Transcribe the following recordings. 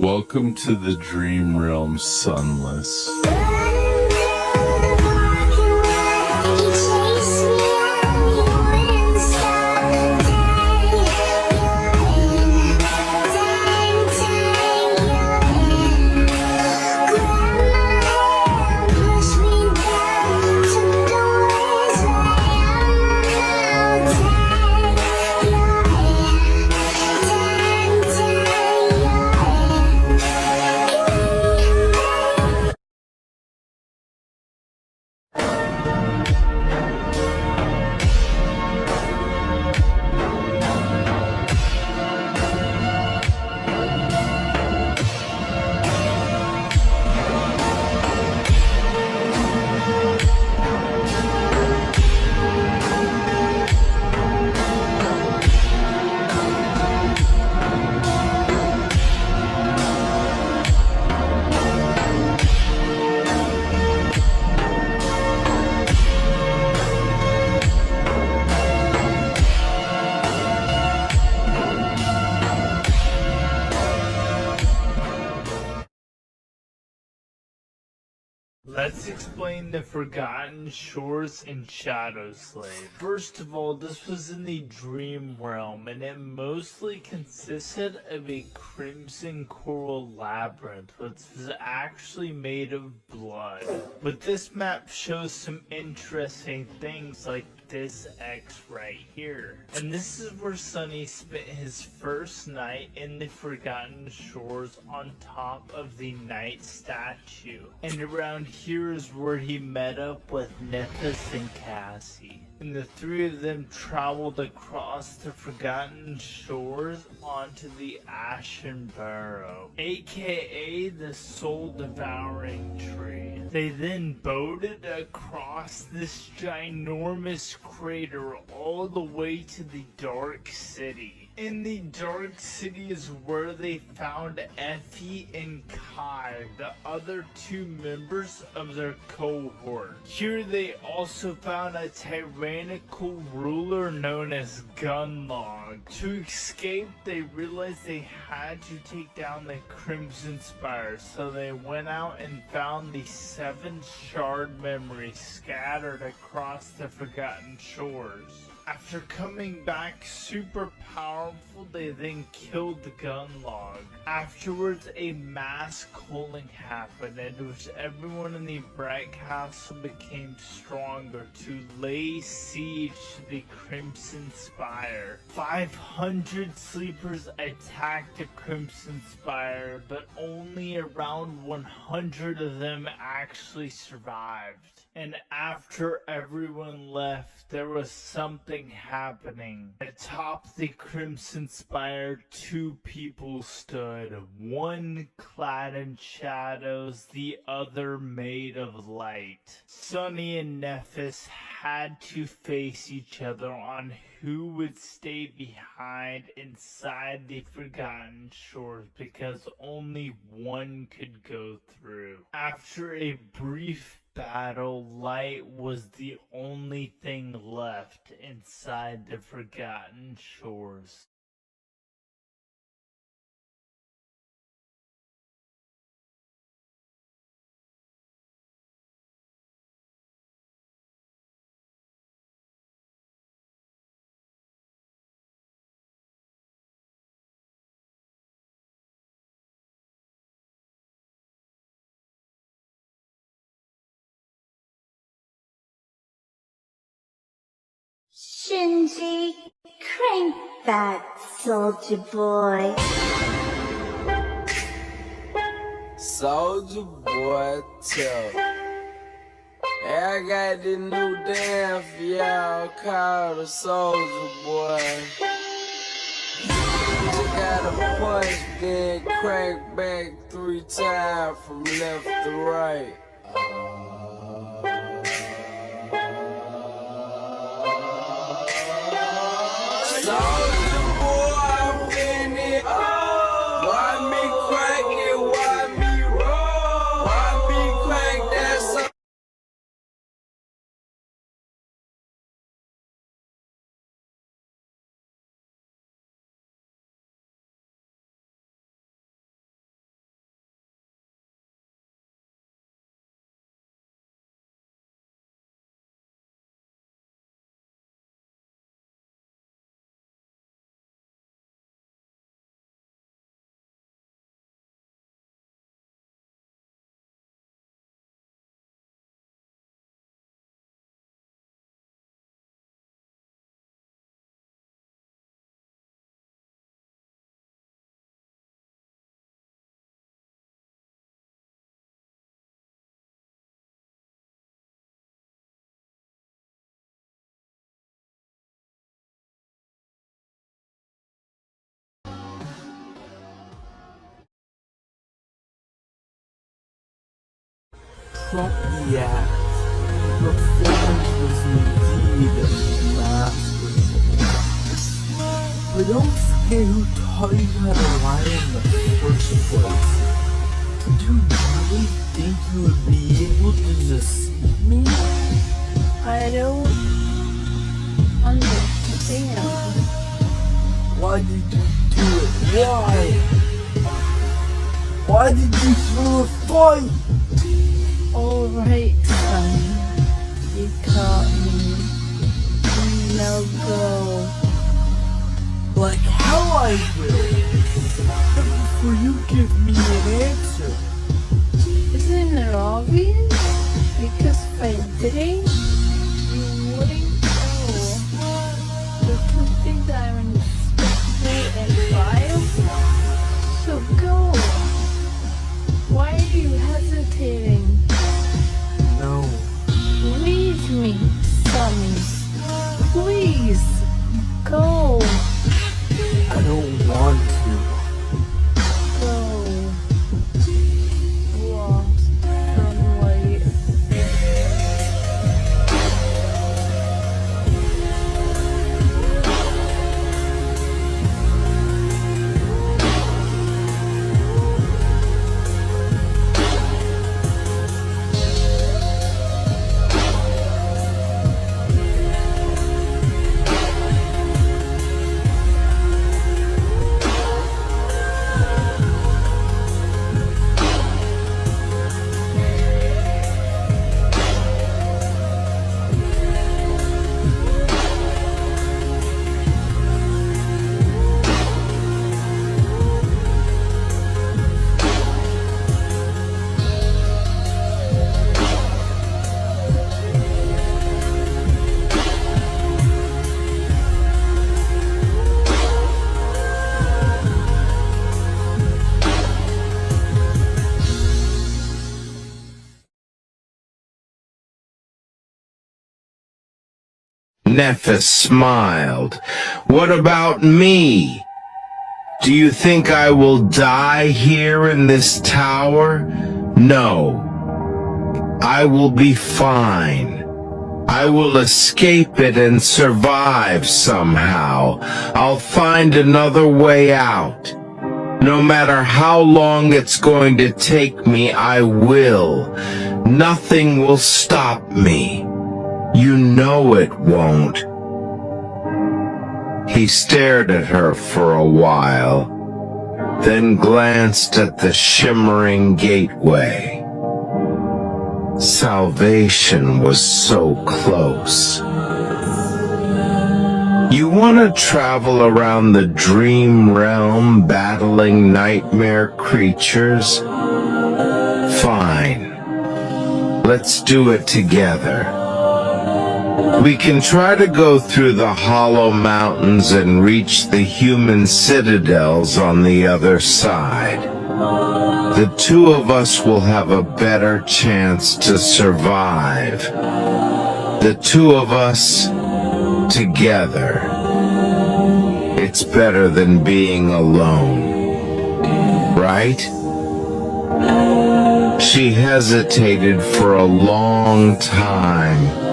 Welcome to the dream realm, Sunless. Let's explain the Forgotten Shores and Shadow Slave. First of all, this was in the dream realm, and it mostly consisted of a crimson coral labyrinth, which was actually made of blood. But this map shows some interesting things like this X right here. And this is where Sunny spent his first night in the Forgotten Shores on top of the Knight statue. And around here is where he met up with Nethys and Cassie. And the three of them traveled across the Forgotten Shores onto the Ashen Barrow, aka the Soul Devouring Tree. They then boated across this ginormous crater all the way to the Dark City. In the Dark City is where they found Effie and Kai, the other two members of their cohort. Here they also found a tyrannical ruler known as Gunlog. To escape, they realized they had to take down the Crimson Spire, so they went out and found the 7 shard memories scattered across the Forgotten Shores. After coming back super powerful, they then killed the Gunlog. Afterwards, a mass culling happened, in which everyone in the Bright Castle became stronger to lay siege to the Crimson Spire. 500 sleepers attacked the Crimson Spire, but only around 100 of them actually survived. And after everyone left, there was something happening. Atop the Crimson Spire, 2 people stood, one clad in shadows, the other made of light. Sunny and Nethys had to face each other on who would stay behind inside the Forgotten Shores, because only one could go through. After a brief battle, light was the only thing left inside the Forgotten Shores. Shinji, crank that, soldier boy. Soldier boy, tell. Hey, I got this new dance for y'all called the Soldier Boy. You gotta punch, then crank back 3 times from left to right. trump the act. The performance was indeed masterful. But don't forget who taught you how to lie in the first place. Do you really think you would be able to deceive me? I don't understand. Why did you do it? Why? Why did you throw a fight? Alright, son. You caught me. Now go. Like how I will. But before you give me an answer. Isn't it obvious? Because if I didn't, you wouldn't go. Don't you think I'm inspector and file? So go. Why are you hesitating? No. Leave me, Sonny. Please, go. I don't want to. Go. Lost from light. Nephis smiled. What about me? Do you think I will die here in this tower? No. I will be fine. I will escape it and survive somehow. I'll find another way out. No matter how long it's going to take me, I will. Nothing will stop me. You know it won't. He stared at her for a while, then glanced at the shimmering gateway. Salvation was so close. You want to travel around the dream realm battling nightmare creatures? Fine. Let's do it together. We can try to go through the hollow mountains and reach the human citadels on the other side. The two of us will have a better chance to survive. The two of us together. It's better than being alone. Right? She hesitated for a long time,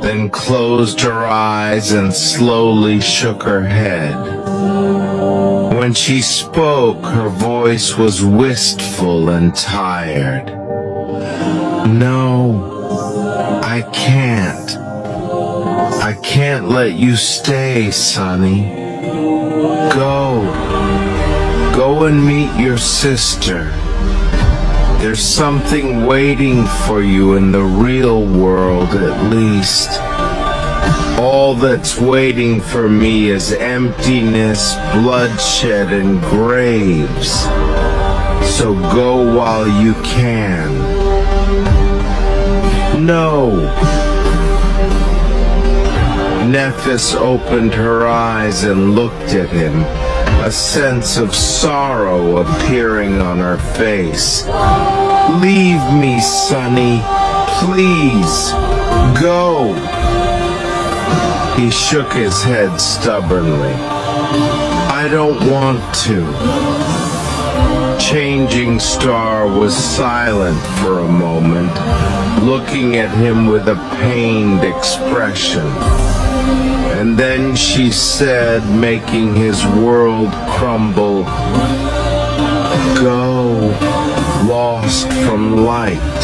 then closed her eyes and slowly shook her head. When she spoke, her voice was wistful and tired. No, I can't. I can't let you stay, Sonny. Go. Go and meet your sister. There's something waiting for you in the real world, at least. All that's waiting for me is emptiness, bloodshed, and graves. So go while you can. No. Nephis opened her eyes and looked at him, a sense of sorrow appearing on her face. Leave me, Sonny. Please. Go. He shook his head stubbornly. I don't want to. changing star was silent for a moment, looking at him with a pained expression. And then she said, making his world crumble, "Go, lost from light."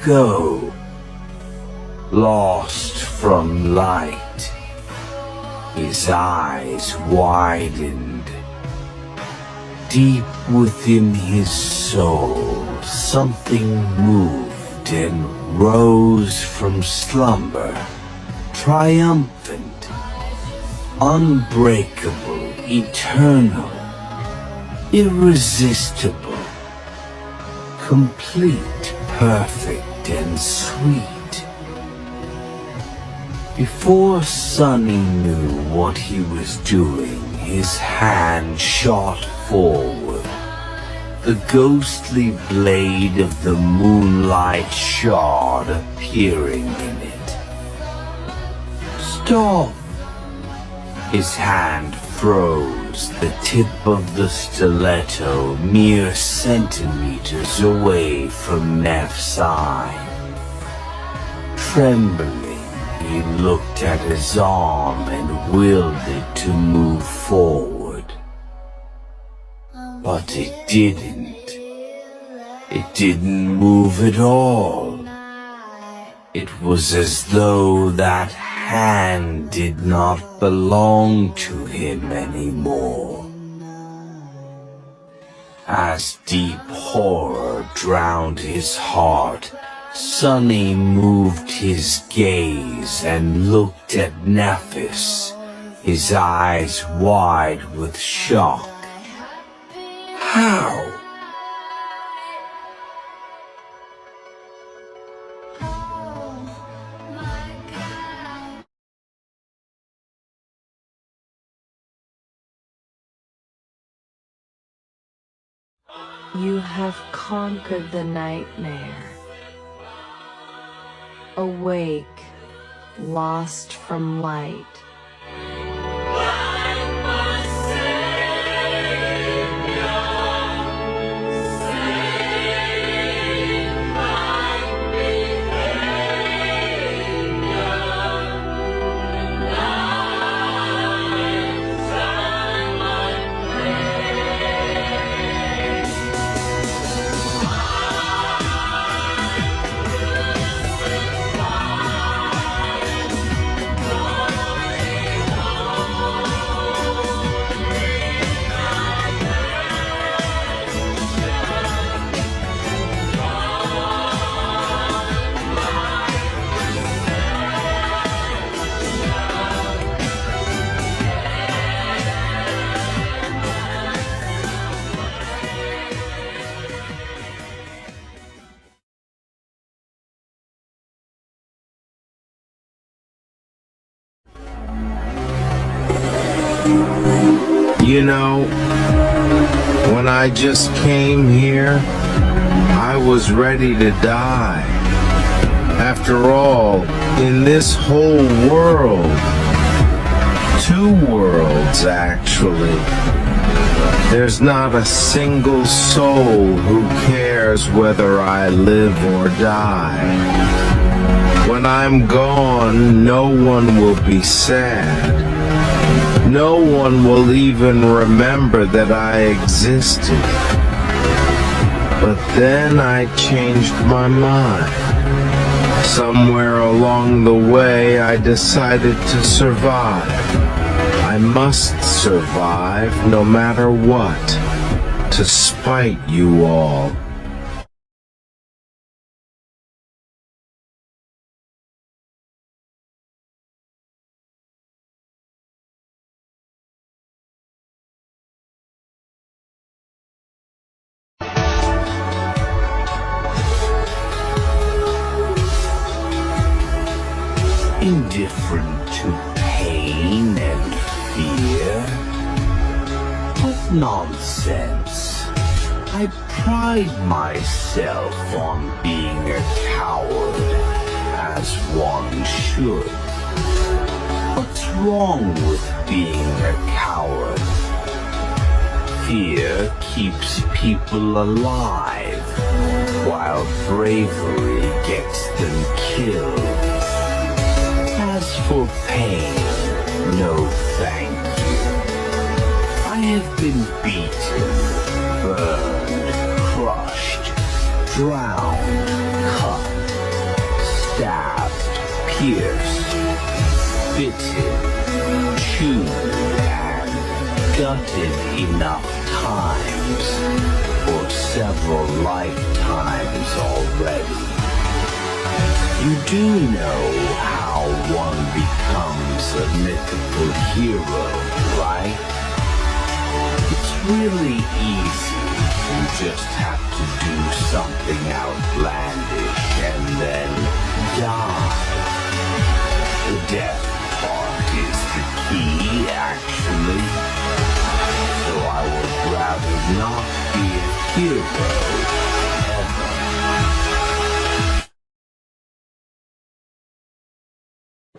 Go, lost from light. His eyes widened. Deep within his soul, something moved and rose from slumber, triumphant, unbreakable, eternal, irresistible, complete, perfect, and sweet. Before Sunny knew what he was doing, his hand shot forward. The ghostly blade of the moonlight shard appearing in it. Stop! His hand froze, the tip of the stiletto mere centimeters away from Neff's eye. Trembling, he looked at his arm and willed it to move forward. But it didn't. It didn't move at all. It was as though that hand did not belong to him anymore. As deep horror drowned his heart, Sunny moved his gaze and looked at Nephis, his eyes wide with shock. How? You have conquered the nightmare. Awake, lost from light. You know, when I just came here, I was ready to die. After all, in this whole world, 2 worlds actually, there's not a single soul who cares whether I live or die. When I'm gone, no one will be sad. No one will even remember that I existed. But then I changed my mind. Somewhere along the way, I decided to survive. I must survive no matter what, to spite you all. Indifferent to pain and fear? What nonsense. I pride myself on being a coward, as one should. What's wrong with being a coward? Fear keeps people alive, while bravery gets them killed. As for pain, no thank you. I have been beaten, burned, crushed, drowned, cut, stabbed, pierced, bitten, chewed, and gutted enough times for several lifetimes already. You do know how one becomes a mythical hero, right? It's really easy. You just have to do something outlandish and then die. The death part is the key, actually. So I would rather not be a hero ever.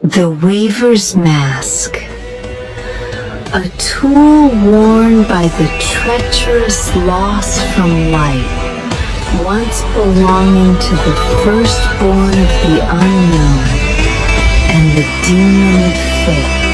The Weaver's Mask. A tool worn by the treacherous lost from light, once belonging to the firstborn of the unknown and the demon of fate.